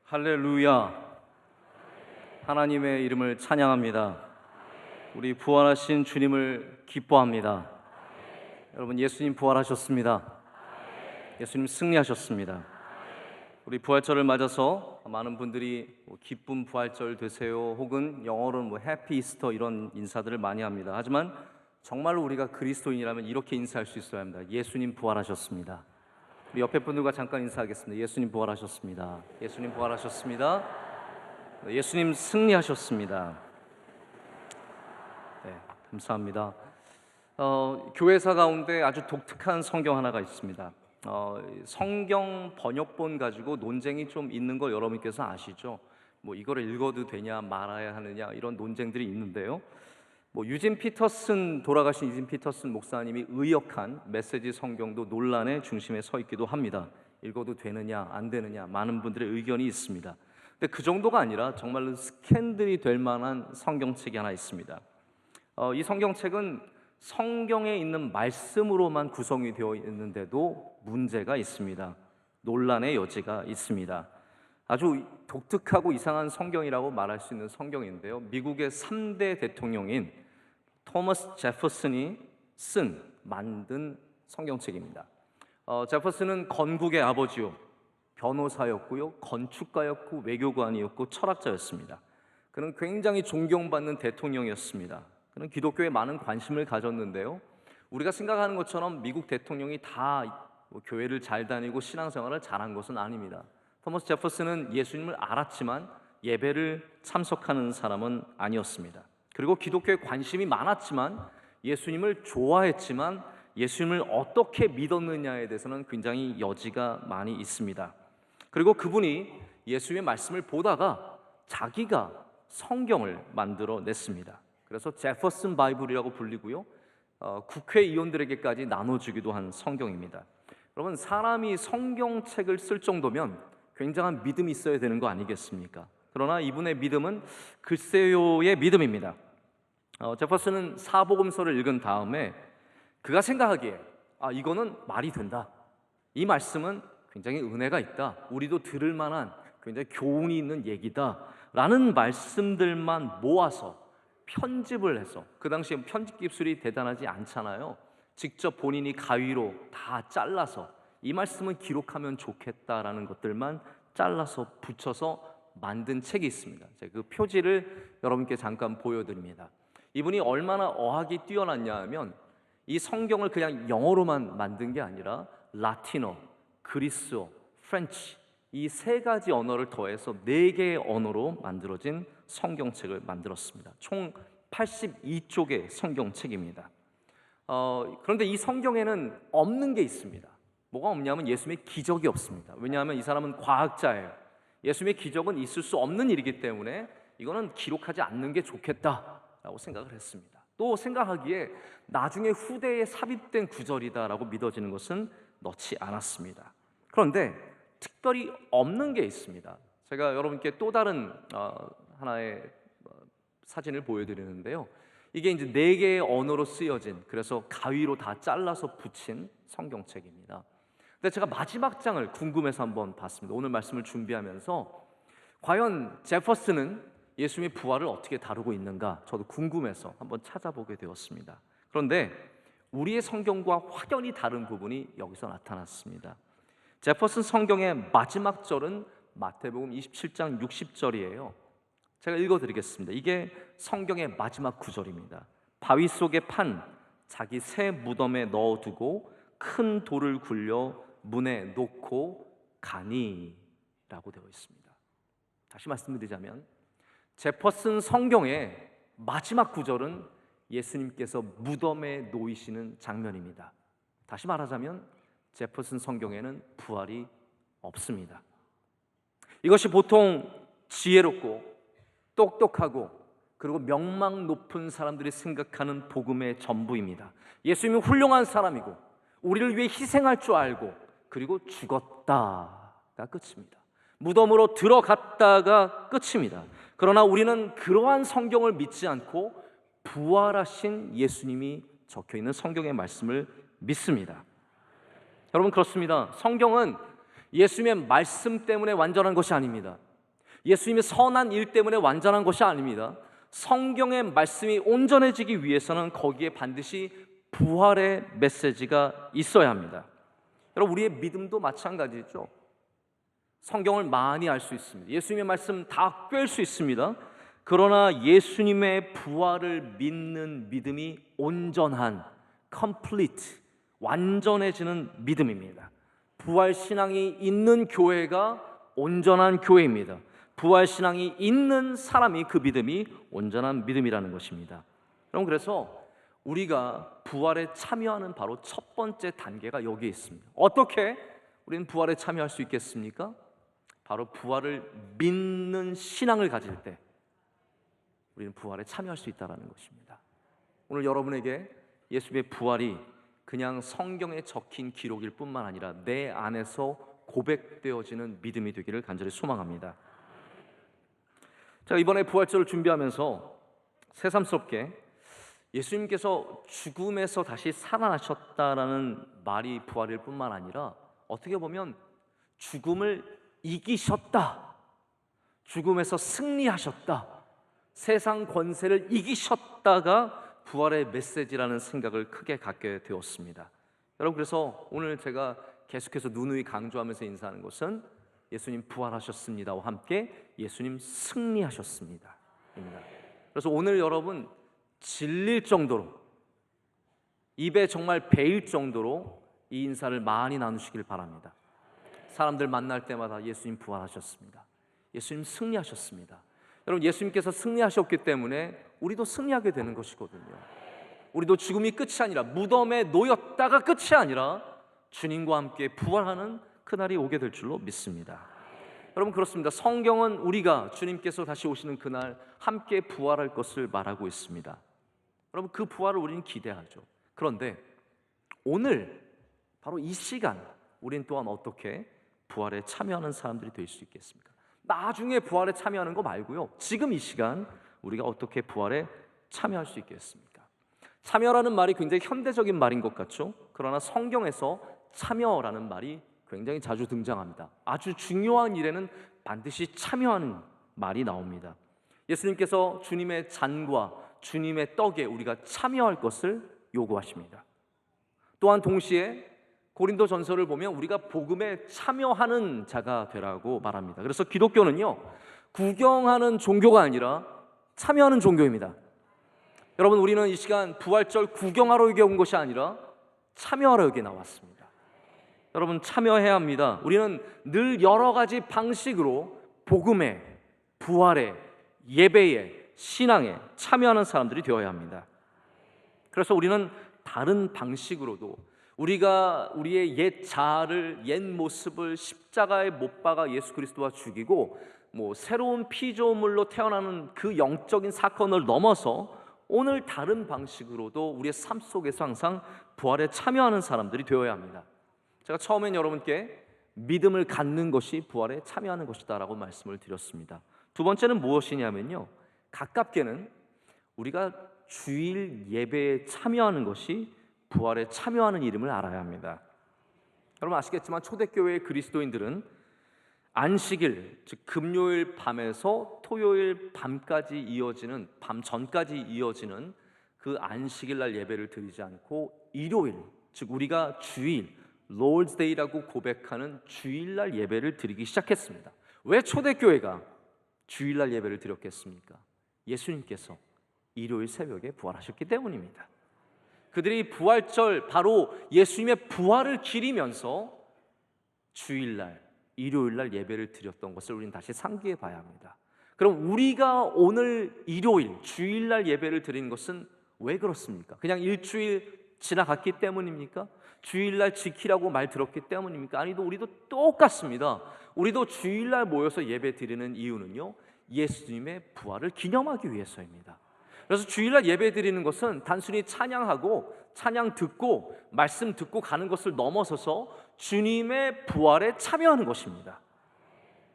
할렐루야. 하나님의 이름을 찬양합니다. 우리 부활하신 주님을 기뻐합니다. 여러분, 예수님 부활하셨습니다. 예수님 승리하셨습니다. 우리 부활절을 맞아서 많은 분들이 기쁜 부활절 되세요, 혹은 영어로는 해피 이스터 이런 인사들을 많이 합니다. 하지만 정말로 우리가 그리스도인이라면 이렇게 인사할 수 있어야 합니다. 예수님 부활하셨습니다. 우리 옆에 분들과 잠깐 인사하겠습니다. 예수님 부활하셨습니다. 예수님 부활하셨습니다. 예수님 승리하셨습니다. 네, 감사합니다. 교회사 가운데 아주 독특한 성경 하나가 있습니다. 성경 번역본 가지고 논쟁이 좀 있는 거 여러분께서 아시죠? 이거를 읽어도 되냐 말아야 하느냐 이런 논쟁들이 있는데요. 돌아가신 유진 피터슨 목사님이 의역한 메시지 성경도 논란의 중심에 서 있기도 합니다. 읽어도 되느냐 안 되느냐 많은 분들의 의견이 있습니다. 근데 그 정도가 아니라 정말로 스캔들이 될 만한 성경책이 하나 있습니다. 이 성경책은 성경에 있는 말씀으로만 구성이 되어 있는데도 문제가 있습니다. 논란의 여지가 있습니다. 아주 독특하고 이상한 성경이라고 말할 수 있는 성경인데요, 미국의 3대 대통령인 토머스 제퍼슨이 만든 성경책입니다. 제퍼슨은 건국의 아버지요, 변호사였고요, 건축가였고, 외교관이었고, 철학자였습니다. 그는 굉장히 존경받는 대통령이었습니다. 그는 기독교에 많은 관심을 가졌는데요, 우리가 생각하는 것처럼 미국 대통령이 다 교회를 잘 다니고 신앙생활을 잘한 것은 아닙니다. 토머스 제퍼슨은 예수님을 알았지만 예배를 참석하는 사람은 아니었습니다. 그리고 기독교에 관심이 많았지만, 예수님을 좋아했지만 예수님을 어떻게 믿었느냐에 대해서는 굉장히 여지가 많이 있습니다. 그리고 그분이 예수님의 말씀을 보다가 자기가 성경을 만들어냈습니다. 그래서 제퍼슨 바이블이라고 불리고요, 국회의원들에게까지 나눠주기도 한 성경입니다. 여러분, 사람이 성경책을 쓸 정도면 굉장한 믿음이 있어야 되는 거 아니겠습니까? 그러나 이분의 믿음은 글쎄요의 믿음입니다. 제퍼슨은 사복음서를 읽은 다음에 그가 생각하기에 이거는 말이 된다, 이 말씀은 굉장히 은혜가 있다, 우리도 들을 만한 굉장히 교훈이 있는 얘기다 라는 말씀들만 모아서 편집을 해서, 그 당시에 편집 기술이 대단하지 않잖아요. 직접 본인이 가위로 다 잘라서 이 말씀은 기록하면 좋겠다라는 것들만 잘라서 붙여서 만든 책이 있습니다. 제가 그 표지를 여러분께 잠깐 보여드립니다. 이분이 얼마나 어학이 뛰어났냐 하면, 이 성경을 그냥 영어로만 만든 게 아니라 라틴어, 그리스어, 프렌치 이 세 가지 언어를 더해서 4개의 언어로 만들어진 성경책을 만들었습니다. 총 82쪽의 성경책입니다. 그런데 이 성경에는 없는 게 있습니다. 뭐가 없냐면 예수님의 기적이 없습니다. 왜냐하면 이 사람은 과학자예요. 예수님의 기적은 있을 수 없는 일이기 때문에 이거는 기록하지 않는 게 좋겠다라고 생각을 했습니다. 또 생각하기에 나중에 후대에 삽입된 구절이다라고 믿어지는 것은 넣지 않았습니다. 그런데 특별히 없는 게 있습니다. 제가 여러분께 또 다른 하나의 사진을 보여드리는데요, 이게 이제 4개의 언어로 쓰여진, 그래서 가위로 다 잘라서 붙인 성경책입니다. 근데 제가 마지막 장을 궁금해서 한번 봤습니다. 오늘 말씀을 준비하면서 과연 제퍼슨은 예수님의 부활을 어떻게 다루고 있는가 저도 궁금해서 한번 찾아보게 되었습니다. 그런데 우리의 성경과 확연히 다른 부분이 여기서 나타났습니다. 제퍼슨 성경의 마지막 절은 마태복음 27장 60절이에요. 제가 읽어드리겠습니다. 이게 성경의 마지막 구절입니다. 바위 속에 판 자기 새 무덤에 넣어두고 큰 돌을 굴려 문에 놓고 가니 라고 되어 있습니다. 다시 말씀드리자면 제퍼슨 성경의 마지막 구절은 예수님께서 무덤에 놓이시는 장면입니다. 다시 말하자면 제퍼슨 성경에는 부활이 없습니다. 이것이 보통 지혜롭고 똑똑하고 그리고 명망 높은 사람들이 생각하는 복음의 전부입니다. 예수님은 훌륭한 사람이고 우리를 위해 희생할 줄 알고 그리고 죽었다가 끝입니다. 무덤으로 들어갔다가 끝입니다. 그러나 우리는 그러한 성경을 믿지 않고 부활하신 예수님이 적혀있는 성경의 말씀을 믿습니다. 여러분, 그렇습니다. 성경은 예수님의 말씀 때문에 완전한 것이 아닙니다. 예수님의 선한 일 때문에 완전한 것이 아닙니다. 성경의 말씀이 온전해지기 위해서는 거기에 반드시 부활의 메시지가 있어야 합니다. 여러분, 우리의 믿음도 마찬가지죠. 성경을 많이 알 수 있습니다. 예수님의 말씀 다 꿰을 수 있습니다. 그러나 예수님의 부활을 믿는 믿음이 온전한, complete, 완전해지는 믿음입니다. 부활 신앙이 있는 교회가 온전한 교회입니다. 부활 신앙이 있는 사람이 그 믿음이 온전한 믿음이라는 것입니다. 여러분, 그래서 우리가 부활에 참여하는 바로 첫 번째 단계가 여기에 있습니다. 어떻게 우리는 부활에 참여할 수 있겠습니까? 바로 부활을 믿는 신앙을 가질 때 우리는 부활에 참여할 수 있다는 것입니다. 오늘 여러분에게 예수님의 부활이 그냥 성경에 적힌 기록일 뿐만 아니라 내 안에서 고백되어지는 믿음이 되기를 간절히 소망합니다. 제가 이번에 부활절을 준비하면서 새삼스럽게 예수님께서 죽음에서 다시 살아나셨다라는 말이 부활일 뿐만 아니라 어떻게 보면 죽음을 이기셨다, 죽음에서 승리하셨다, 세상 권세를 이기셨다가 부활의 메시지라는 생각을 크게 갖게 되었습니다. 여러분, 그래서 오늘 제가 계속해서 누누이 강조하면서 인사하는 것은 예수님 부활하셨습니다와 함께 예수님 승리하셨습니다. 그래서 오늘 여러분 질릴 정도로, 입에 정말 베일 정도로 이 인사를 많이 나누시길 바랍니다. 사람들 만날 때마다 예수님 부활하셨습니다, 예수님 승리하셨습니다. 여러분, 예수님께서 승리하셨기 때문에 우리도 승리하게 되는 것이거든요. 우리도 죽음이 끝이 아니라, 무덤에 놓였다가 끝이 아니라 주님과 함께 부활하는 그날이 오게 될 줄로 믿습니다. 여러분, 그렇습니다. 성경은 우리가 주님께서 다시 오시는 그날 함께 부활할 것을 말하고 있습니다. 여러분, 그 부활을 우리는 기대하죠. 그런데 오늘 바로 이 시간 우리는 또한 어떻게 부활에 참여하는 사람들이 될 수 있겠습니까? 나중에 부활에 참여하는 거 말고요, 지금 이 시간 우리가 어떻게 부활에 참여할 수 있겠습니까? 참여라는 말이 굉장히 현대적인 말인 것 같죠? 그러나 성경에서 참여라는 말이 굉장히 자주 등장합니다. 아주 중요한 일에는 반드시 참여하는 말이 나옵니다. 예수님께서 주님의 잔과 주님의 떡에 우리가 참여할 것을 요구하십니다. 또한 동시에 고린도전서를 보면 우리가 복음에 참여하는 자가 되라고 말합니다. 그래서 기독교는요, 구경하는 종교가 아니라 참여하는 종교입니다. 여러분, 우리는 이 시간 부활절 구경하러 여기 온 것이 아니라 참여하러 여기 나왔습니다. 여러분, 참여해야 합니다. 우리는 늘 여러 가지 방식으로 복음에, 부활에, 예배에, 신앙에 참여하는 사람들이 되어야 합니다. 그래서 우리는 다른 방식으로도 우리가 우리의 옛 자아를, 옛 모습을 십자가에 못 박아 예수 그리스도와 죽이고 새로운 피조물로 태어나는 그 영적인 사건을 넘어서 오늘 다른 방식으로도 우리의 삶 속에서 항상 부활에 참여하는 사람들이 되어야 합니다. 제가 처음엔 여러분께 믿음을 갖는 것이 부활에 참여하는 것이다 라고 말씀을 드렸습니다. 두 번째는 무엇이냐면요, 가깝게는 우리가 주일 예배에 참여하는 것이 부활에 참여하는 이름을 알아야 합니다. 여러분 아시겠지만 초대교회의 그리스도인들은 안식일, 즉 금요일 밤에서 토요일 밤까지 이어지는, 밤 전까지 이어지는 그 안식일 날 예배를 드리지 않고 일요일, 즉 우리가 주일, Lord's Day라고 고백하는 주일날 예배를 드리기 시작했습니다. 왜 초대교회가 주일날 예배를 드렸겠습니까? 예수님께서 일요일 새벽에 부활하셨기 때문입니다. 그들이 부활절, 바로 예수님의 부활을 기리면서 주일날, 일요일날 예배를 드렸던 것을 우리는 다시 상기해 봐야 합니다. 그럼 우리가 오늘 일요일, 주일날 예배를 드리는 것은 왜 그렇습니까? 그냥 일주일 지나갔기 때문입니까? 주일날 지키라고 말 들었기 때문입니까? 아니도 우리도 똑같습니다. 우리도 주일날 모여서 예배 드리는 이유는요, 예수님의 부활을 기념하기 위해서입니다. 그래서 주일날 예배 드리는 것은 단순히 찬양하고 찬양 듣고 말씀 듣고 가는 것을 넘어서서 주님의 부활에 참여하는 것입니다.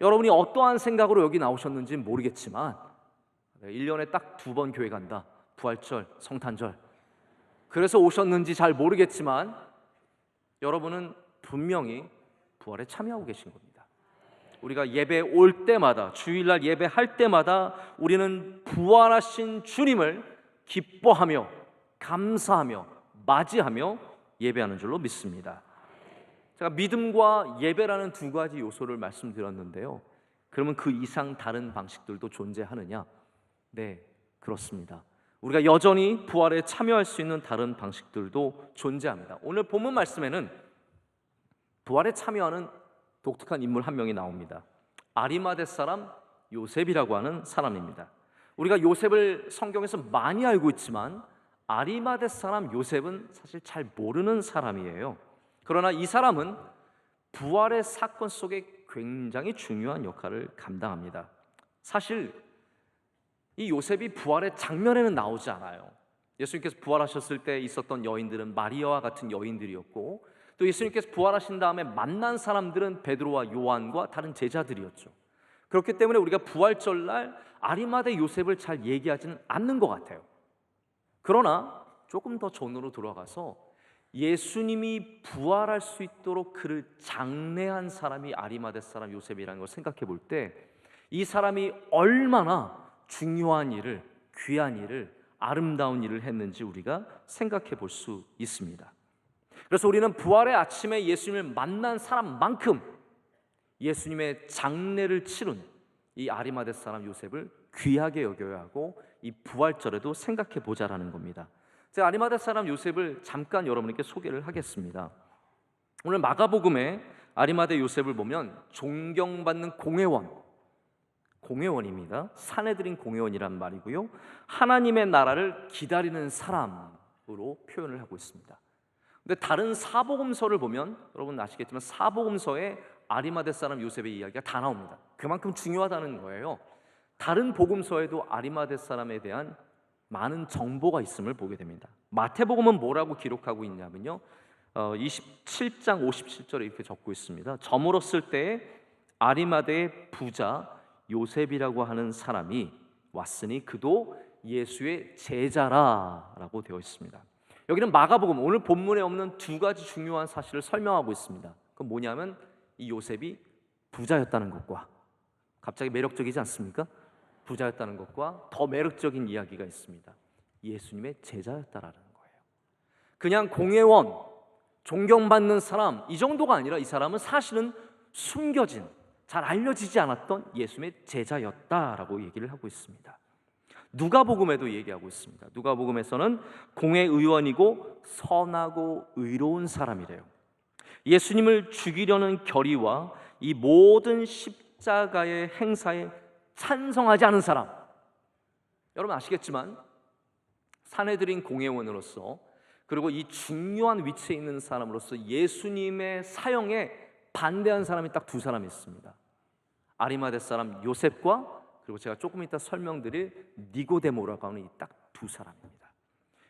여러분이 어떠한 생각으로 여기 나오셨는지는 모르겠지만 1년에 딱 2번 교회 간다, 부활절, 성탄절, 그래서 오셨는지 잘 모르겠지만 여러분은 분명히 부활에 참여하고 계신 겁니다. 우리가 예배 올 때마다, 주일날 예배할 때마다 우리는 부활하신 주님을 기뻐하며 감사하며 맞이하며 예배하는 줄로 믿습니다. 제가 믿음과 예배라는 두 가지 요소를 말씀드렸는데요. 그러면 그 이상 다른 방식들도 존재하느냐? 네, 그렇습니다. 우리가 여전히 부활에 참여할 수 있는 다른 방식들도 존재합니다. 오늘 본문 말씀에는 부활에 참여하는 독특한 인물 한 명이 나옵니다. 아리마대 사람 요셉이라고 하는 사람입니다. 우리가 요셉을 성경에서 많이 알고 있지만 아리마대 사람 요셉은 사실 잘 모르는 사람이에요. 그러나 이 사람은 부활의 사건 속에 굉장히 중요한 역할을 감당합니다. 사실 이 요셉이 부활의 장면에는 나오지 않아요. 예수님께서 부활하셨을 때 있었던 여인들은 마리아와 같은 여인들이었고, 또 예수님께서 부활하신 다음에 만난 사람들은 베드로와 요한과 다른 제자들이었죠. 그렇기 때문에 우리가 부활절날 아리마대 요셉을 잘 얘기하지는 않는 것 같아요. 그러나 조금 더 전으로 돌아가서 예수님이 부활할 수 있도록 그를 장래한 사람이 아리마대 사람 요셉이라는 걸 생각해 볼 때 이 사람이 얼마나 중요한 일을, 귀한 일을, 아름다운 일을 했는지 우리가 생각해 볼 수 있습니다. 그래서 우리는 부활의 아침에 예수님을 만난 사람만큼 예수님의 장례를 치른 이 아리마대 사람 요셉을 귀하게 여겨야 하고 이 부활절에도 생각해 보자라는 겁니다. 제가 아리마대 사람 요셉을 잠깐 여러분에게 소개를 하겠습니다. 오늘 마가복음에 아리마대 요셉을 보면 존경받는 공회원입니다. 사내들인 공회원이란 말이고요, 하나님의 나라를 기다리는 사람으로 표현을 하고 있습니다. 근데 다른 사복음서를 보면 여러분 아시겠지만 사복음서에 아리마대 사람 요셉의 이야기가 다 나옵니다. 그만큼 중요하다는 거예요. 다른 복음서에도 아리마대 사람에 대한 많은 정보가 있음을 보게 됩니다. 마태복음은 뭐라고 기록하고 있냐면요, 27장 57절에 이렇게 적고 있습니다. 저물었을 때에 아리마대의 부자 요셉이라고 하는 사람이 왔으니 그도 예수의 제자라라고 되어 있습니다. 여기는 마가복음, 오늘 본문에 없는 두 가지 중요한 사실을 설명하고 있습니다. 그건 뭐냐면 이 요셉이 부자였다는 것과, 갑자기 매력적이지 않습니까? 부자였다는 것과 더 매력적인 이야기가 있습니다. 예수님의 제자였다라는 거예요. 그냥 공회원, 존경받는 사람 이 정도가 아니라 이 사람은 사실은 숨겨진, 잘 알려지지 않았던 예수님의 제자였다라고 얘기를 하고 있습니다. 누가복음에도 얘기하고 있습니다. 누가복음에서는 공회의원이고 선하고 의로운 사람이래요. 예수님을 죽이려는 결의와 이 모든 십자가의 행사에 찬성하지 않은 사람, 여러분 아시겠지만 사내들인 공회원으로서, 그리고 이 중요한 위치에 있는 사람으로서 예수님의 사형에 반대한 사람이 딱 두 사람이 있습니다. 아리마대 사람 요셉과, 그리고 제가 조금 이따 설명드릴 니고데모라고 하는 이 딱 두 사람입니다.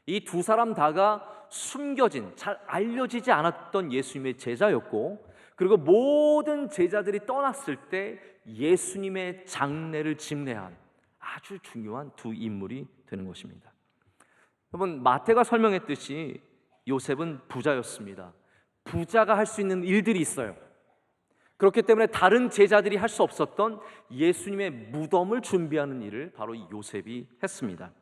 이 두 사람 다가 숨겨진, 잘 알려지지 않았던 예수님의 제자였고, 그리고 모든 제자들이 떠났을 때 예수님의 장례를 집례한 아주 중요한 두 인물이 되는 것입니다. 여러분, 마태가 설명했듯이 요셉은 부자였습니다. 부자가 할 수 있는 일들이 있어요. 그렇기 때문에 다른 제자들이 할 수 없었던 예수님의 무덤을 준비하는 일을 바로 요셉이 했습니다.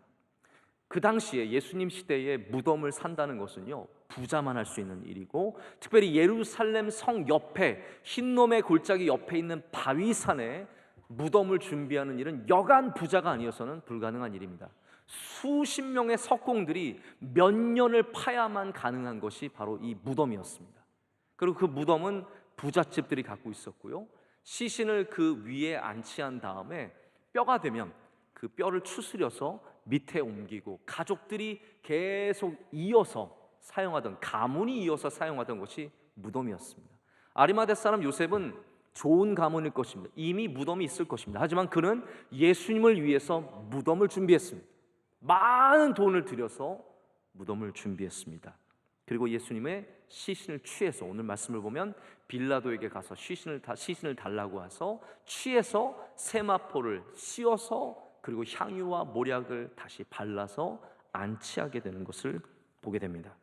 그 당시에 예수님 시대에 무덤을 산다는 것은요, 부자만 할 수 있는 일이고, 특별히 예루살렘 성 옆에 흰놈의 골짜기 옆에 있는 바위산에 무덤을 준비하는 일은 여간 부자가 아니어서는 불가능한 일입니다. 수십 명의 석공들이 몇 년을 파야만 가능한 것이 바로 이 무덤이었습니다. 그리고 그 무덤은 부잣집들이 갖고 있었고요, 시신을 그 위에 안치한 다음에 뼈가 되면 그 뼈를 추스려서 밑에 옮기고 가족들이 계속 이어서 사용하던, 가문이 이어서 사용하던 것이 무덤이었습니다. 아리마대 사람 요셉은 좋은 가문일 것입니다. 이미 무덤이 있을 것입니다. 하지만 그는 예수님을 위해서 무덤을 준비했습니다. 많은 돈을 들여서 무덤을 준비했습니다. 그리고 예수님의 시신을 취해서, 오늘 말씀을 보면 빌라도에게 가서 시신을 달라고 해서 취해서 세마포를 씌워서, 그리고 향유와 모략을 다시 발라서 안치하게 되는 것을 보게 됩니다.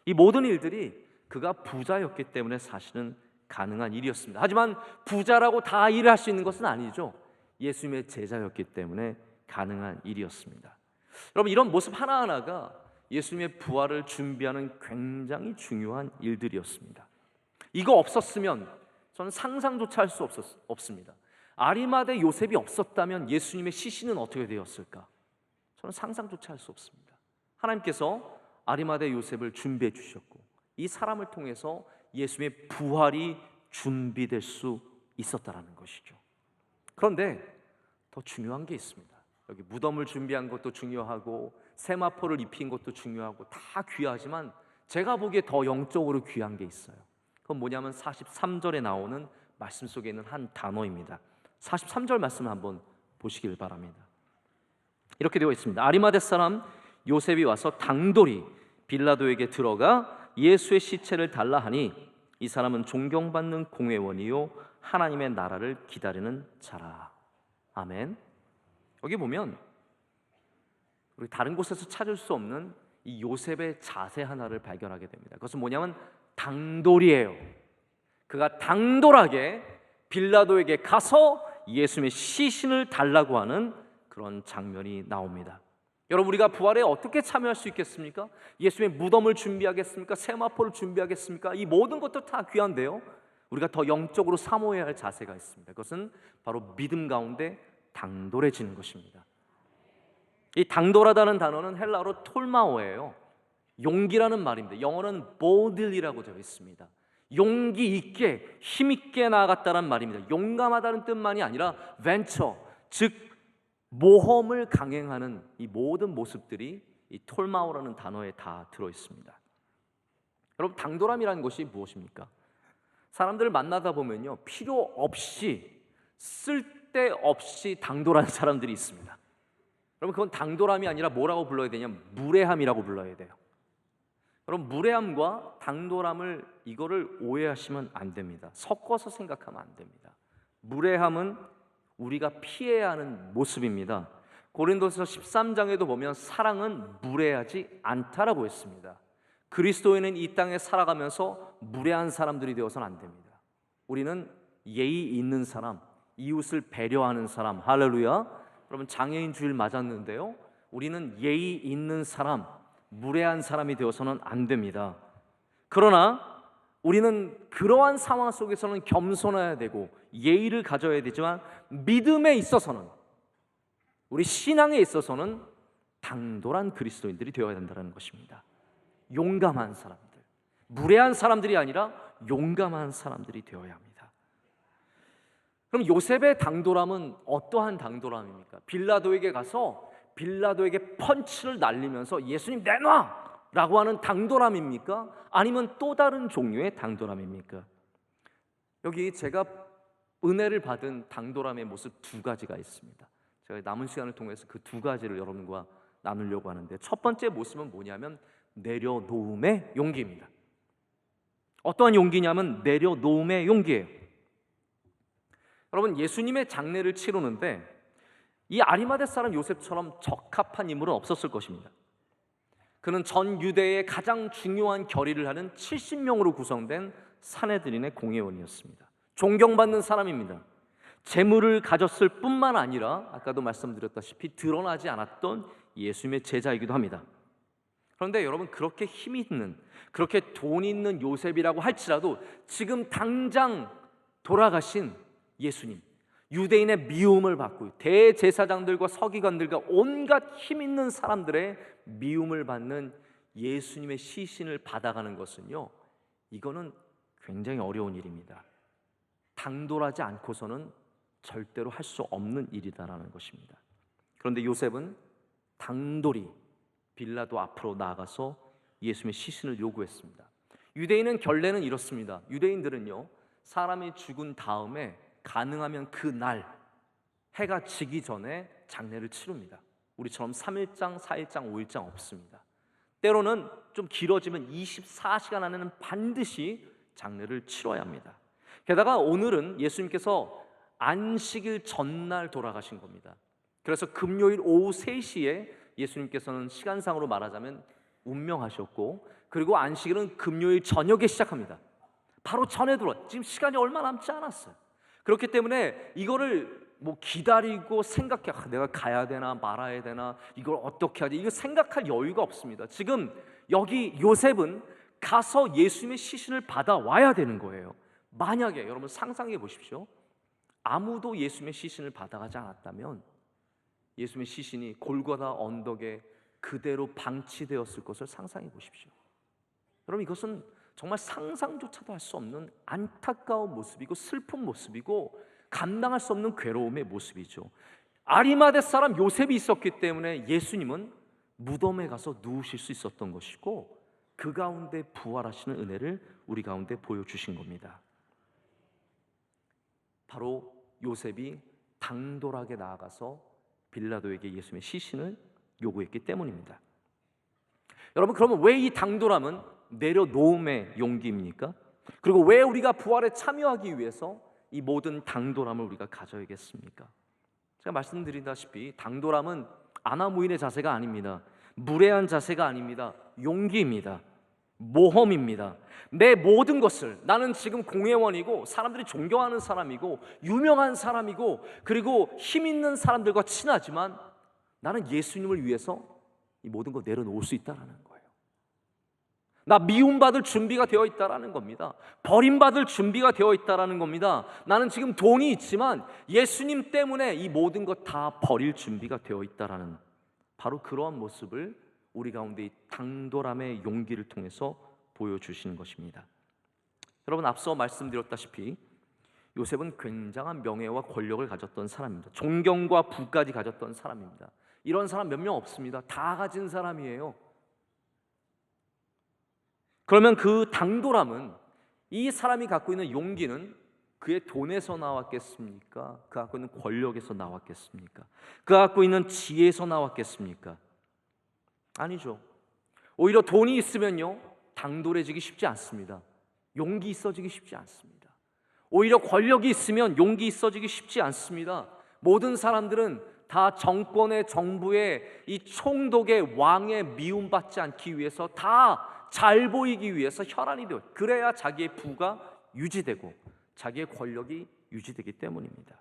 이 모든 일들이 그가 부자였기 때문에 사실은 가능한 일이었습니다. 하지만 부자라고 다 일을 할 수 있는 것은 아니죠. 예수님의 제자였기 때문에 가능한 일이었습니다. 여러분, 이런 모습 하나하나가 예수님의 부활을 준비하는 굉장히 중요한 일들이었습니다. 이거 없었으면 저는 상상조차 할 수 없습니다. 아리마대 요셉이 없었다면 예수님의 시신은 어떻게 되었을까? 저는 상상조차 할 수 없습니다. 하나님께서 아리마대 요셉을 준비해 주셨고 이 사람을 통해서 예수님의 부활이 준비될 수 있었다라는 것이죠. 그런데 더 중요한 게 있습니다. 여기 무덤을 준비한 것도 중요하고 세마포를 입힌 것도 중요하고 다 귀하지만 제가 보기에 더 영적으로 귀한 게 있어요. 그건 뭐냐면 43절에 나오는 말씀 속에 있는 한 단어입니다. 43절 말씀을 한번 보시길 바랍니다. 이렇게 되어 있습니다. 아리마대 사람 요셉이 와서 당돌이 빌라도에게 들어가 예수의 시체를 달라 하니 이 사람은 존경받는 공회원이요 하나님의 나라를 기다리는 자라. 아멘. 여기 보면 우리 다른 곳에서 찾을 수 없는 이 요셉의 자세 하나를 발견하게 됩니다. 그것은 뭐냐면 당돌이에요. 그가 당돌하게 빌라도에게 가서 예수님의 시신을 달라고 하는 그런 장면이 나옵니다. 여러분, 우리가 부활에 어떻게 참여할 수 있겠습니까? 예수님의 무덤을 준비하겠습니까? 세마포를 준비하겠습니까? 이 모든 것도 다 귀한데요, 우리가 더 영적으로 사모해야 할 자세가 있습니다. 그것은 바로 믿음 가운데 당돌해지는 것입니다. 이 당돌하다는 단어는 헬라어로 톨마오예요. 용기라는 말입니다. 영어로는 boldly라고 되어 있습니다. 용기 있게, 힘 있게 나아갔다는 말입니다. 용감하다는 뜻만이 아니라 venture, 즉 모험을 강행하는 이 모든 모습들이 이 톨마오라는 단어에 다 들어 있습니다. 여러분, 당돌함이라는 것이 무엇입니까? 사람들을 만나다 보면요, 필요 없이, 쓸데없이 당돌한 사람들이 있습니다. 여러분, 그건 당돌함이 아니라 뭐라고 불러야 되냐면 무례함이라고 불러야 돼요. 여러분, 무례함과 당돌함을 이거를 오해하시면 안 됩니다. 섞어서 생각하면 안 됩니다. 무례함은 우리가 피해야 하는 모습입니다. 고린도서 13장에도 보면 사랑은 무례하지 않다라고 했습니다. 그리스도인은 이 땅에 살아가면서 무례한 사람들이 되어서는 안 됩니다. 우리는 예의 있는 사람, 이웃을 배려하는 사람, 할렐루야. 여러분, 장애인 주일 맞았는데요, 우리는 예의 있는 사람, 무례한 사람이 되어서는 안 됩니다. 그러나 우리는 그러한 상황 속에서는 겸손해야 되고 예의를 가져야 되지만 믿음에 있어서는, 우리 신앙에 있어서는 당돌한 그리스도인들이 되어야 된다는 것입니다. 용감한 사람들, 무례한 사람들이 아니라 용감한 사람들이 되어야 합니다. 그럼 요셉의 당돌함은 어떠한 당돌함입니까? 빌라도에게 가서 빌라도에게 펀치를 날리면서 예수님 내놔! 라고 하는 당돌함입니까? 아니면 또 다른 종류의 당돌함입니까? 여기 제가 은혜를 받은 당돌함의 모습 두 가지가 있습니다. 제가 남은 시간을 통해서 그 두 가지를 여러분과 나누려고 하는데, 첫 번째 모습은 뭐냐면 내려놓음의 용기입니다. 어떠한 용기냐면 내려놓음의 용기예요. 여러분, 예수님의 장례를 치르는데 이 아리마대 사람 요셉처럼 적합한 인물은 없었을 것입니다. 그는 전 유대의 가장 중요한 결의를 하는 70명으로 구성된 산헤드린의 공회원이었습니다. 존경받는 사람입니다. 재물을 가졌을 뿐만 아니라 아까도 말씀드렸다시피 드러나지 않았던 예수님의 제자이기도 합니다. 그런데 여러분, 그렇게 힘 있는, 그렇게 돈 있는 요셉이라고 할지라도 지금 당장 돌아가신 예수님, 유대인의 미움을 받고 대제사장들과 서기관들과 온갖 힘 있는 사람들의 미움을 받는 예수님의 시신을 받아가는 것은요, 이거는 굉장히 어려운 일입니다. 당돌하지 않고서는 절대로 할 수 없는 일이다라는 것입니다. 그런데 요셉은 당돌히 빌라도 앞으로 나아가서 예수님의 시신을 요구했습니다. 유대인은 결례는 이렇습니다. 유대인들은요, 사람이 죽은 다음에 가능하면 그 날 해가 지기 전에 장례를 치릅니다. 우리처럼 3일장, 4일장, 5일장 없습니다. 때로는 좀 길어지면 24시간 안에는 반드시 장례를 치러야 합니다. 게다가 오늘은 예수님께서 안식일 전날 돌아가신 겁니다. 그래서 금요일 오후 3시에 예수님께서는 시간상으로 말하자면 운명하셨고, 그리고 안식일은 금요일 저녁에 시작합니다. 바로 전에 들어. 지금 시간이 얼마 남지 않았어요. 그렇기 때문에 이거를 뭐 기다리고 생각해, 내가 가야 되나 말아야 되나, 이걸 어떻게 하지, 이거 생각할 여유가 없습니다. 지금 여기 요셉은 가서 예수님의 시신을 받아와야 되는 거예요. 만약에 여러분 상상해 보십시오. 아무도 예수님의 시신을 받아가지 않았다면 예수님의 시신이 골고다 언덕에 그대로 방치되었을 것을 상상해 보십시오. 여러분, 이것은 정말 상상조차도 할 수 없는 안타까운 모습이고 슬픈 모습이고 감당할 수 없는 괴로움의 모습이죠. 아리마대 사람 요셉이 있었기 때문에 예수님은 무덤에 가서 누우실 수 있었던 것이고, 그 가운데 부활하시는 은혜를 우리 가운데 보여주신 겁니다. 바로 요셉이 당돌하게 나아가서 빌라도에게 예수님의 시신을 요구했기 때문입니다. 여러분, 그러면 왜 이 당돌함은 내려놓음의 용기입니까? 그리고 왜 우리가 부활에 참여하기 위해서 이 모든 당돌함을 우리가 가져야겠습니까? 제가 말씀드린다시피 당돌함은 아나무인의 자세가 아닙니다. 무례한 자세가 아닙니다. 용기입니다. 모험입니다. 내 모든 것을, 나는 지금 공회원이고 사람들이 존경하는 사람이고 유명한 사람이고 그리고 힘 있는 사람들과 친하지만 나는 예수님을 위해서 이 모든 거 내려놓을 수 있다는 거예요. 나 미움받을 준비가 되어 있다는 겁니다. 버림받을 준비가 되어 있다는 겁니다. 나는 지금 돈이 있지만 예수님 때문에 이 모든 것 다 버릴 준비가 되어 있다는, 바로 그러한 모습을 우리 가운데 이 당돌함의 용기를 통해서 보여주시는 것입니다. 여러분, 앞서 말씀드렸다시피 요셉은 굉장한 명예와 권력을 가졌던 사람입니다. 존경과 부까지 가졌던 사람입니다. 이런 사람 몇 명 없습니다. 다 가진 사람이에요. 그러면 그 당돌함은, 이 사람이 갖고 있는 용기는 그의 돈에서 나왔겠습니까? 그 갖고 있는 권력에서 나왔겠습니까? 그 갖고 있는 지혜에서 나왔겠습니까? 아니죠. 오히려 돈이 있으면요, 당돌해지기 쉽지 않습니다. 용기 있어지기 쉽지 않습니다. 오히려 권력이 있으면 용기 있어지기 쉽지 않습니다. 모든 사람들은 다 정권의, 정부의 이 총독의, 왕의 미움받지 않기 위해서, 다 잘 보이기 위해서 혈안이 되어, 그래야 자기의 부가 유지되고 자기의 권력이 유지되기 때문입니다.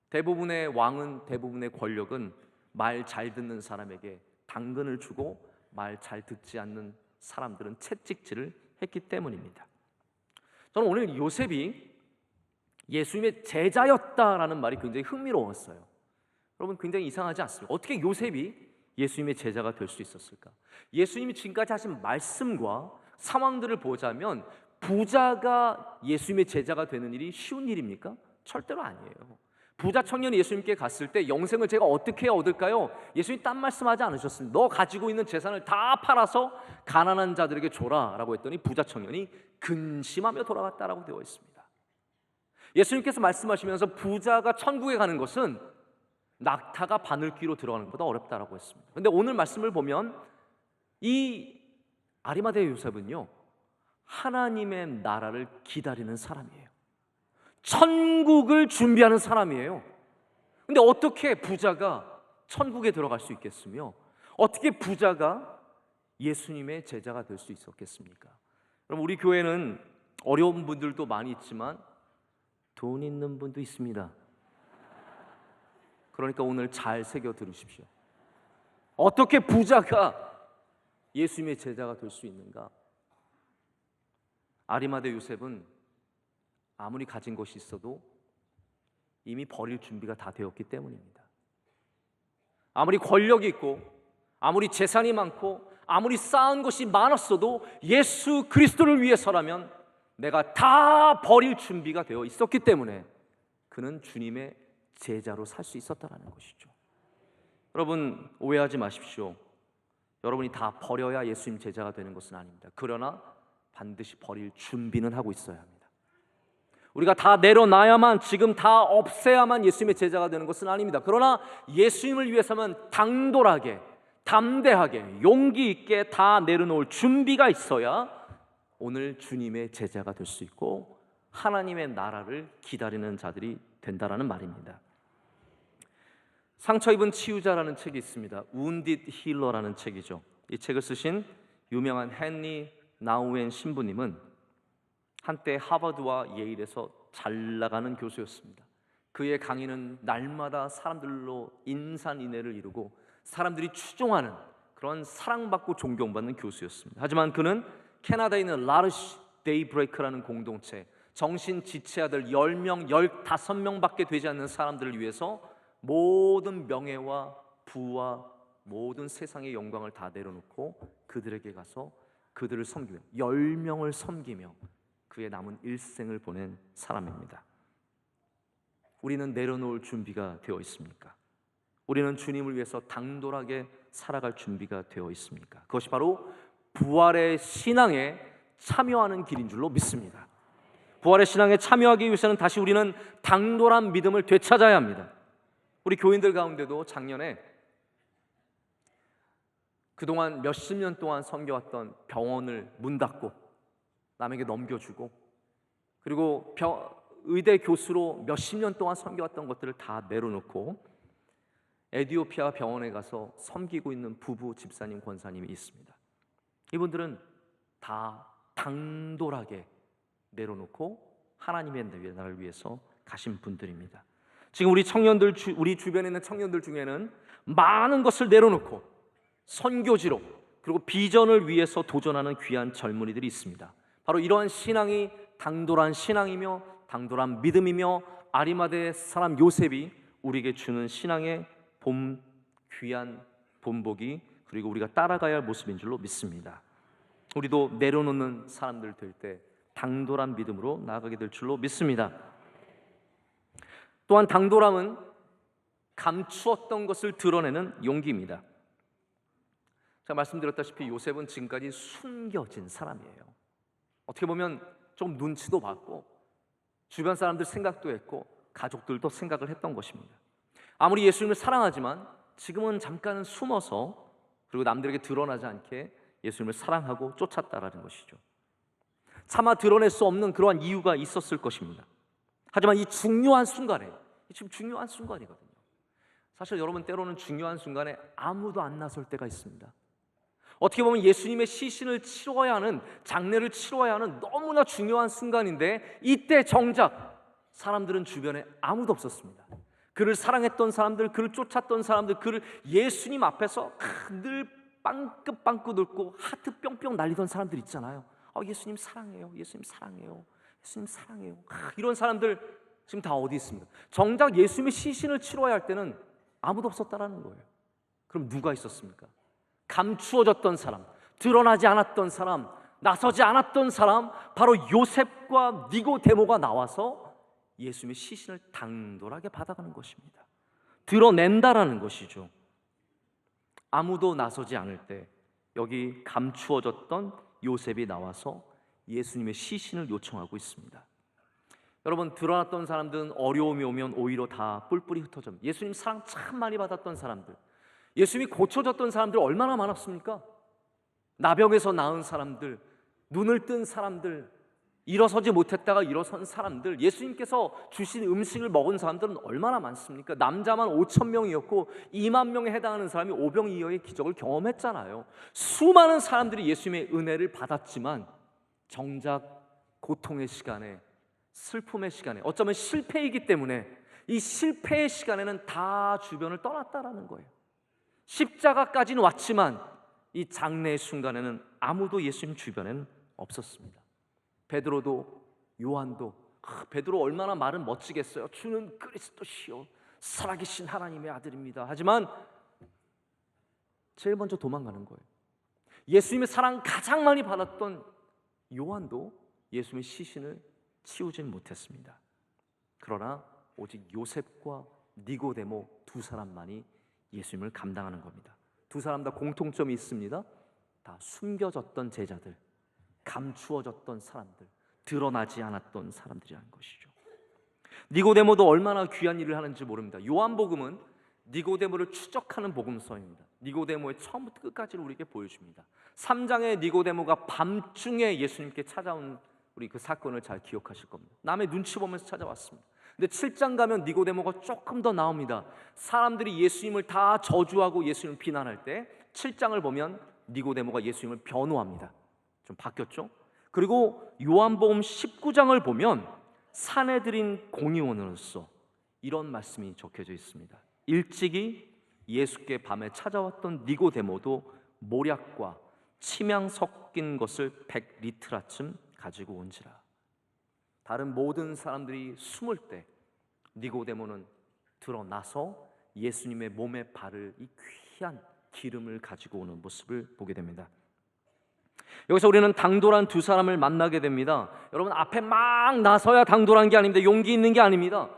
대부분의 왕은, 대부분의 권력은 말 잘 듣는 사람에게 당근을 주고 말 잘 듣지 않는 사람들은 채찍질을 했기 때문입니다. 저는 오늘 요셉이 예수님의 제자였다라는 말이 굉장히 흥미로웠어요. 여러분, 굉장히 이상하지 않습니까? 어떻게 요셉이 예수님의 제자가 될 수 있었을까? 예수님이 지금까지 하신 말씀과 상황들을 보자면 부자가 예수님의 제자가 되는 일이 쉬운 일입니까? 절대로 아니에요. 부자 청년이 예수님께 갔을 때 영생을 제가 어떻게 얻을까요? 예수님이 딴 말씀하지 않으셨습니다. 너 가지고 있는 재산을 다 팔아서 가난한 자들에게 줘라 라고 했더니 부자 청년이 근심하며 돌아갔다라고 되어 있습니다. 예수님께서 말씀하시면서 부자가 천국에 가는 것은 낙타가 바늘귀로 들어가는 것보다 어렵다라고 했습니다. 그런데 오늘 말씀을 보면 이 아리마대 요셉은요, 하나님의 나라를 기다리는 사람이에요. 천국을 준비하는 사람이에요. 근데 어떻게 부자가 천국에 들어갈 수 있겠으며, 어떻게 부자가 예수님의 제자가 될 수 있었겠습니까? 그럼 우리 교회는 어려운 분들도 많이 있지만 돈 있는 분도 있습니다. 그러니까 오늘 잘 새겨 들으십시오. 어떻게 부자가 예수님의 제자가 될 수 있는가? 아리마대 요셉은 아무리 가진 것이 있어도 이미 버릴 준비가 다 되었기 때문입니다. 아무리 권력이 있고 아무리 재산이 많고 아무리 쌓은 것이 많았어도 예수 그리스도를 위해서라면 내가 다 버릴 준비가 되어 있었기 때문에 그는 주님의 제자로 살 수 있었다는 것이죠. 여러분, 오해하지 마십시오. 여러분이 다 버려야 예수님 제자가 되는 것은 아닙니다. 그러나 반드시 버릴 준비는 하고 있어야 합니다. 우리가 다 내려놔야만, 지금 다 없애야만 예수님의 제자가 되는 것은 아닙니다. 그러나 예수님을 위해서는 당돌하게, 담대하게, 용기 있게 다 내려놓을 준비가 있어야 오늘 주님의 제자가 될 수 있고 하나님의 나라를 기다리는 자들이 된다라는 말입니다. 상처 입은 치유자라는 책이 있습니다. Wounded Healer라는 책이죠. 이 책을 쓰신 유명한 헨리 나우엔 신부님은 한때 하버드와 예일에서 잘 나가는 교수였습니다. 그의 강의는 날마다 사람들로 인산인해를 이루고 사람들이 추종하는 그런 사랑받고 존경받는 교수였습니다. 하지만 그는 캐나다에 있는 라르시 데이브레이크라는 공동체, 정신 지체아들 10명, 15명밖에 되지 않는 사람들을 위해서 모든 명예와 부와 모든 세상의 영광을 다 내려놓고 그들에게 가서 그들을 섬기며 10명을 섬기며 그의 남은 일생을 보낸 사람입니다. 우리는 내려놓을 준비가 되어 있습니까? 우리는 주님을 위해서 당돌하게 살아갈 준비가 되어 있습니까? 그것이 바로 부활의 신앙에 참여하는 길인 줄로 믿습니다. 부활의 신앙에 참여하기 위해서는 다시 우리는 당돌한 믿음을 되찾아야 합니다. 우리 교인들 가운데도 작년에 그동안 몇십 년 동안 섬겨왔던 병원을 문 닫고 남에게 넘겨주고, 그리고 의대 교수로 몇십 년 동안 섬겨왔던 것들을 다 내려놓고 에티오피아 병원에 가서 섬기고 있는 부부 집사님, 권사님이 있습니다. 이분들은 다 당돌하게 내려놓고 하나님의 나라를 위해서 가신 분들입니다. 지금 우리 청년들, 우리 주변에 있는 청년들 중에는 많은 것을 내려놓고 선교지로 그리고 비전을 위해서 도전하는 귀한 젊은이들이 있습니다. 바로 이러한 신앙이 당돌한 신앙이며 당돌한 믿음이며 아리마대 사람 요셉이 우리에게 주는 신앙의 귀한 본보기, 그리고 우리가 따라가야 할 모습인 줄로 믿습니다. 우리도 내려놓는 사람들 될 때 당돌한 믿음으로 나아가게 될 줄로 믿습니다. 또한 당돌함은 감추었던 것을 드러내는 용기입니다. 제가 말씀드렸다시피 요셉은 지금까지 숨겨진 사람이에요. 어떻게 보면 좀 눈치도 봤고 주변 사람들 생각도 했고 가족들도 생각을 했던 것입니다. 아무리 예수님을 사랑하지만 지금은 잠깐은 숨어서, 그리고 남들에게 드러나지 않게 예수님을 사랑하고 쫓았다라는 것이죠. 차마 드러낼 수 없는 그러한 이유가 있었을 것입니다. 하지만 이 중요한 순간에, 지금 중요한 순간이거든요. 사실 여러분, 때로는 중요한 순간에 아무도 안 나설 때가 있습니다. 어떻게 보면 예수님의 시신을 치러야 하는, 장례를 치러야 하는 너무나 중요한 순간인데, 이때 정작 사람들은 주변에 아무도 없었습니다. 그를 사랑했던 사람들, 그를 쫓았던 사람들, 그를 예수님 앞에서 늘 빵긋빵긋 웃고 하트 뿅뿅 날리던 사람들 있잖아요. 예수님 사랑해요, 예수님 사랑해요, 예수님 사랑해요. 이런 사람들 지금 다 어디 있습니까? 정작 예수님의 시신을 치러야 할 때는 아무도 없었다라는 거예요. 그럼 누가 있었습니까? 감추어졌던 사람, 드러나지 않았던 사람, 나서지 않았던 사람, 바로 요셉과 니고데모가 나와서 예수님의 시신을 당돌하게 받아가는 것입니다. 드러낸다라는 것이죠. 아무도 나서지 않을 때 여기 감추어졌던 요셉이 나와서 예수님의 시신을 요청하고 있습니다. 여러분, 드러났던 사람들은 어려움이 오면 오히려 다 뿔뿔이 흩어져. 예수님 사랑 참 많이 받았던 사람들, 예수님이 고쳐졌던 사람들 얼마나 많았습니까? 나병에서 나은 사람들, 눈을 뜬 사람들, 일어서지 못했다가 일어선 사람들, 예수님께서 주신 음식을 먹은 사람들은 얼마나 많습니까? 남자만 5,000명이었고 2만 명에 해당하는 사람이 오병이어의 기적을 경험했잖아요. 수많은 사람들이 예수님의 은혜를 받았지만 정작 고통의 시간에, 슬픔의 시간에, 어쩌면 실패이기 때문에 이 실패의 시간에는 다 주변을 떠났다라는 거예요. 십자가까지는 왔지만 이 장례의 순간에는 아무도 예수님 주변에는 없었습니다. 베드로도, 요한도, 베드로 얼마나 말은 멋지겠어요. 주는 그리스도시요 살아계신 하나님의 아들입니다. 하지만 제일 먼저 도망가는 거예요. 예수님의 사랑 가장 많이 받았던 요한도 예수님의 시신을 치우진 못했습니다. 그러나 오직 요셉과 니고데모 두 사람만이 예수님을 감당하는 겁니다. 두 사람 다 공통점이 있습니다. 다 숨겨졌던 제자들, 감추어졌던 사람들, 드러나지 않았던 사람들이라는 것이죠. 니고데모도 얼마나 귀한 일을 하는지 모릅니다. 요한복음은 니고데모를 추적하는 복음서입니다. 니고데모의 처음부터 끝까지를 우리에게 보여줍니다. 3장의 니고데모가 밤중에 예수님께 찾아온 우리 그 사건을 잘 기억하실 겁니다. 남의 눈치 보면서 찾아왔습니다. 근데 7장 가면 니고데모가 조금 더 나옵니다. 사람들이 예수님을 다 저주하고 예수님을 비난할 때 7장을 보면 니고데모가 예수님을 변호합니다. 좀 바뀌었죠? 그리고 요한복음 19장을 보면 사내들인 공의원으로서 이런 말씀이 적혀져 있습니다. 일찍이 예수께 밤에 찾아왔던 니고데모도 모략과 침향 섞인 것을 100리트라쯤 가지고 온지라. 다른 모든 사람들이 숨을 때 니고데모는 드러나서 예수님의 몸에 바를 이 귀한 기름을 가지고 오는 모습을 보게 됩니다. 여기서 우리는 당돌한 두 사람을 만나게 됩니다. 여러분, 앞에 막 나서야 당돌한 게 아닙니다. 용기 있는 게 아닙니다.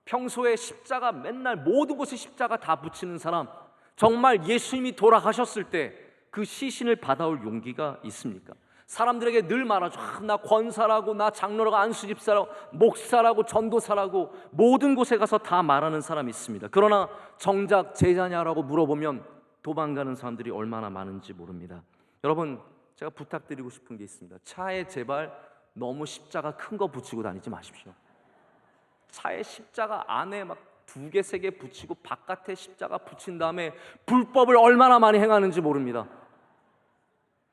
평소에 십자가, 맨날 모든 곳에 십자가 다 붙이는 사람, 정말 예수님이 돌아가셨을 때 그 시신을 받아올 용기가 있습니까? 사람들에게 늘 말하죠. 나 권사라고, 나 장로라고, 안수집사라고, 목사라고, 전도사라고 모든 곳에 가서 다 말하는 사람이 있습니다. 그러나 정작 제자냐라고 물어보면 도망가는 사람들이 얼마나 많은지 모릅니다. 여러분, 제가 부탁드리고 싶은 게 있습니다. 차에 제발 너무 십자가 큰 거 붙이고 다니지 마십시오. 차에 십자가 안에 막 2개, 3개 붙이고 바깥에 십자가 붙인 다음에 불법을 얼마나 많이 행하는지 모릅니다.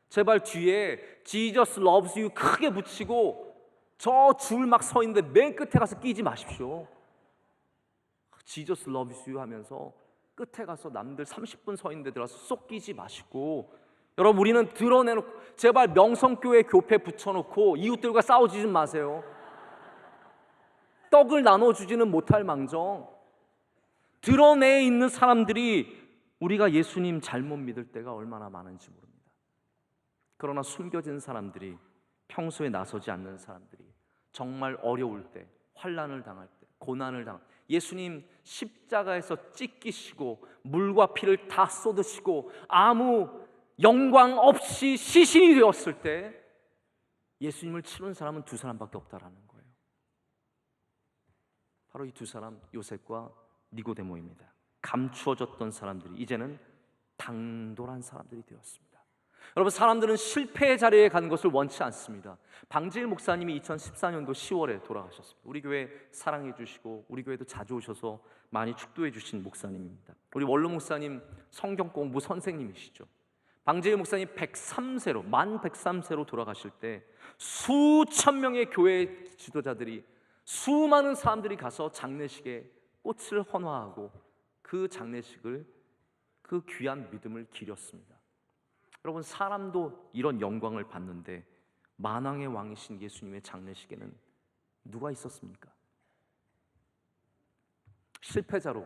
제발 뒤에 Jesus loves you 크게 붙이고 저 줄 막 서 있는데 맨 끝에 가서 끼지 마십시오. Jesus loves you 하면서 끝에 가서 남들 30분 서 있는 데 들어가서 쏙 끼지 마시고, 여러분, 우리는 드러내놓고 제발 명성교회 교패 붙여놓고 이웃들과 싸우지 좀 마세요. 떡을 나눠주지는 못할 망정 드러내 있는 사람들이 우리가 예수님 잘못 믿을 때가 얼마나 많은지 모릅니다. 그러나 숨겨진 사람들이, 평소에 나서지 않는 사람들이 정말 어려울 때, 환난을 당할 때, 고난을 당할 때, 예수님 십자가에서 찢기시고 물과 피를 다 쏟으시고 아무 영광 없이 시신이 되었을 때 예수님을 치는 사람은 2사람밖에 없다라는 거예요. 바로 이 2사람, 요셉과 니고데모입니다. 감추어졌던 사람들이 이제는 당돌한 사람들이 되었습니다. 여러분, 사람들은 실패의 자리에 가는 것을 원치 않습니다. 방지일 목사님이 2014년도 10월에 돌아가셨습니다. 우리 교회 사랑해 주시고 우리 교회도 자주 오셔서 많이 축도해 주신 목사님입니다. 우리 원로 목사님 성경 공부 선생님이시죠. 방지일 목사님 103세로, 만 103세로 돌아가실 때 수천 명의 교회 지도자들이, 수많은 사람들이 가서 장례식에 꽃을 헌화하고 그 장례식을, 그 귀한 믿음을 기렸습니다. 여러분, 사람도 이런 영광을 받는데 만왕의 왕이신 예수님의 장례식에는 누가 있었습니까? 실패자로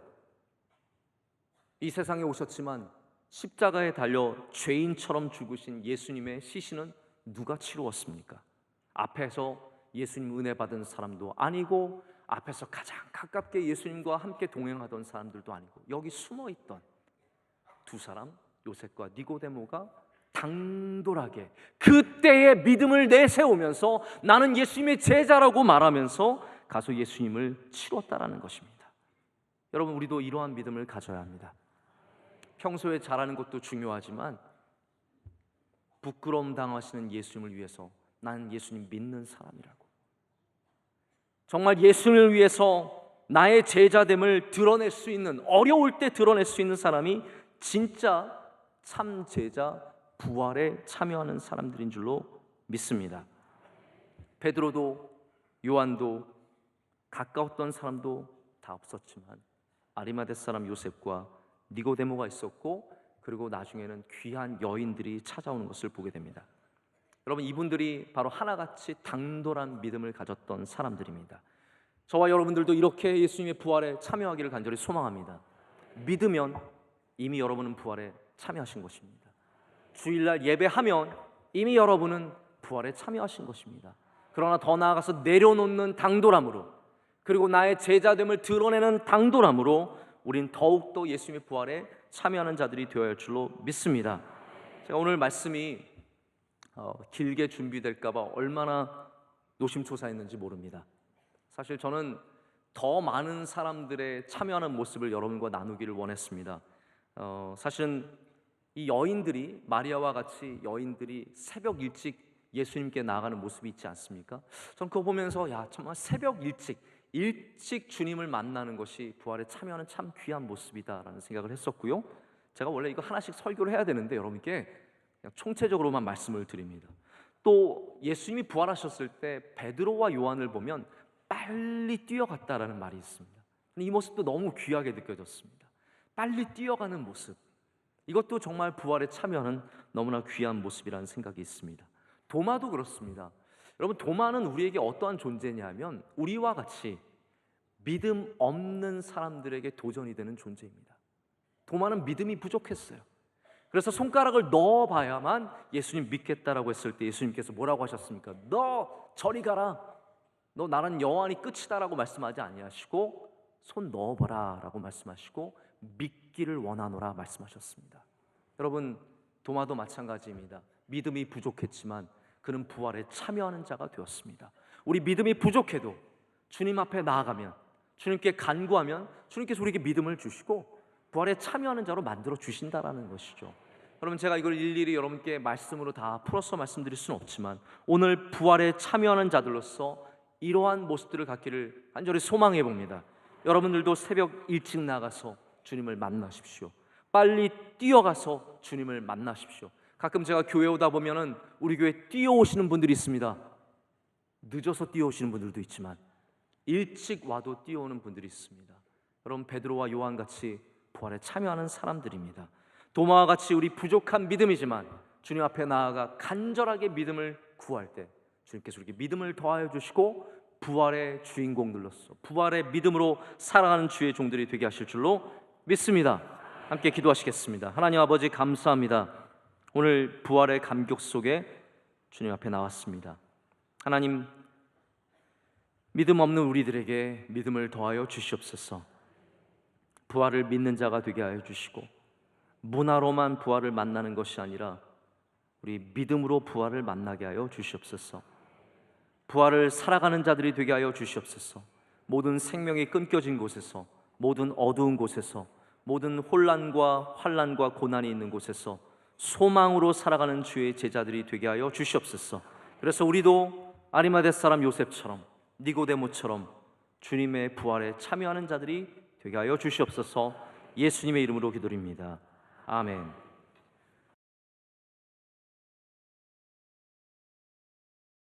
이 세상에 오셨지만 십자가에 달려 죄인처럼 죽으신 예수님의 시신은 누가 치루었습니까? 앞에서 예수님 은혜 받은 사람도 아니고, 앞에서 가장 가깝게 예수님과 함께 동행하던 사람들도 아니고, 여기 숨어있던 2사람, 요셉과 니고데모가 당돌하게 그때의 믿음을 내세우면서 나는 예수님의 제자라고 말하면서 가서 예수님을 치렀다라는 것입니다. 여러분, 우리도 이러한 믿음을 가져야 합니다. 평소에 잘하는 것도 중요하지만 부끄러움 당하시는 예수님을 위해서 나는 예수님 믿는 사람이라고, 정말 예수님을 위해서 나의 제자됨을 드러낼 수 있는, 어려울 때 드러낼 수 있는 사람이 진짜 참 제자, 부활에 참여하는 사람들인 줄로 믿습니다. 베드로도 요한도 가까웠던 사람도 다 없었지만 아리마대 사람 요셉과 니고데모가 있었고, 그리고 나중에는 귀한 여인들이 찾아오는 것을 보게 됩니다. 여러분, 이분들이 바로 하나같이 당돌한 믿음을 가졌던 사람들입니다. 저와 여러분들도 이렇게 예수님의 부활에 참여하기를 간절히 소망합니다. 믿으면 이미 여러분은 부활에 참여하신 것입니다. 주일날 예배하면 이미 여러분은 부활에 참여하신 것입니다. 그러나 더 나아가서 내려놓는 당돌함으로, 그리고 나의 제자됨을 드러내는 당돌함으로 우린 더욱더 예수님의 부활에 참여하는 자들이 되어야 할 줄로 믿습니다. 제가 오늘 말씀이 길게 준비될까 봐 얼마나 노심초사했는지 모릅니다. 사실 저는 더 많은 사람들의 참여하는 모습을 여러분과 나누기를 원했습니다. 사실은 이 여인들이, 마리아와 같이 여인들이 새벽 일찍 예수님께 나아가는 모습이 있지 않습니까? 전 그거 보면서 정말 새벽 일찍 주님을 만나는 것이 부활에 참여하는 참 귀한 모습이다라는 생각을 했었고요. 제가 원래 이거 하나씩 설교를 해야 되는데 여러분께 그냥 총체적으로만 말씀을 드립니다. 또 예수님이 부활하셨을 때 베드로와 요한을 보면 빨리 뛰어갔다라는 말이 있습니다. 이 모습도 너무 귀하게 느껴졌습니다. 빨리 뛰어가는 모습, 이것도 정말 부활에 참여하는 너무나 귀한 모습이라는 생각이 있습니다. 도마도 그렇습니다. 여러분, 도마는 우리에게 어떠한 존재냐면 우리와 같이 믿음 없는 사람들에게 도전이 되는 존재입니다. 도마는 믿음이 부족했어요. 그래서 손가락을 넣어봐야만 예수님 믿겠다라고 했을 때 예수님께서 뭐라고 하셨습니까? 너 저리 가라, 너 나는 여호와니 끝이다라고 말씀하지 아니하시고 손 넣어봐라 라고 말씀하시고 믿기를 원하노라 말씀하셨습니다. 여러분, 도마도 마찬가지입니다. 믿음이 부족했지만 그는 부활에 참여하는 자가 되었습니다. 우리 믿음이 부족해도 주님 앞에 나아가면, 주님께 간구하면 주님께서 우리에게 믿음을 주시고 부활에 참여하는 자로 만들어 주신다라는 것이죠. 여러분, 제가 이걸 일일이 여러분께 말씀으로 다 풀어서 말씀드릴 수는 없지만 오늘 부활에 참여하는 자들로서 이러한 모습들을 갖기를 간절히 소망해 봅니다. 여러분들도 새벽 일찍 나가서 주님을 만나십시오. 빨리 뛰어가서 주님을 만나십시오. 가끔 제가 교회 오다 보면은 우리 교회 뛰어오시는 분들이 있습니다. 늦어서 뛰어오시는 분들도 있지만 일찍 와도 뛰어오는 분들이 있습니다. 여러분, 베드로와 요한 같이 부활에 참여하는 사람들입니다. 도마와 같이 우리 부족한 믿음이지만 주님 앞에 나아가 간절하게 믿음을 구할 때 주님께서 우리에게 믿음을 더하여 주시고 부활의 주인공들로서 부활의 믿음으로 살아가는 주의 종들이 되게 하실 줄로 믿습니다. 함께 기도하시겠습니다. 하나님 아버지, 감사합니다. 오늘 부활의 감격 속에 주님 앞에 나왔습니다. 하나님, 믿음 없는 우리들에게 믿음을 더하여 주시옵소서. 부활을 믿는 자가 되게 하여 주시고 문화로만 부활을 만나는 것이 아니라 우리 믿음으로 부활을 만나게 하여 주시옵소서. 부활을 살아가는 자들이 되게 하여 주시옵소서. 모든 생명이 끊겨진 곳에서, 모든 어두운 곳에서, 모든 혼란과 환난과 고난이 있는 곳에서 소망으로 살아가는 주의 제자들이 되게 하여 주시옵소서. 그래서 우리도 아리마대 사람 요셉처럼, 니고데모처럼 주님의 부활에 참여하는 자들이 되게 하여 주시옵소서. 예수님의 이름으로 기도드립니다. 아멘.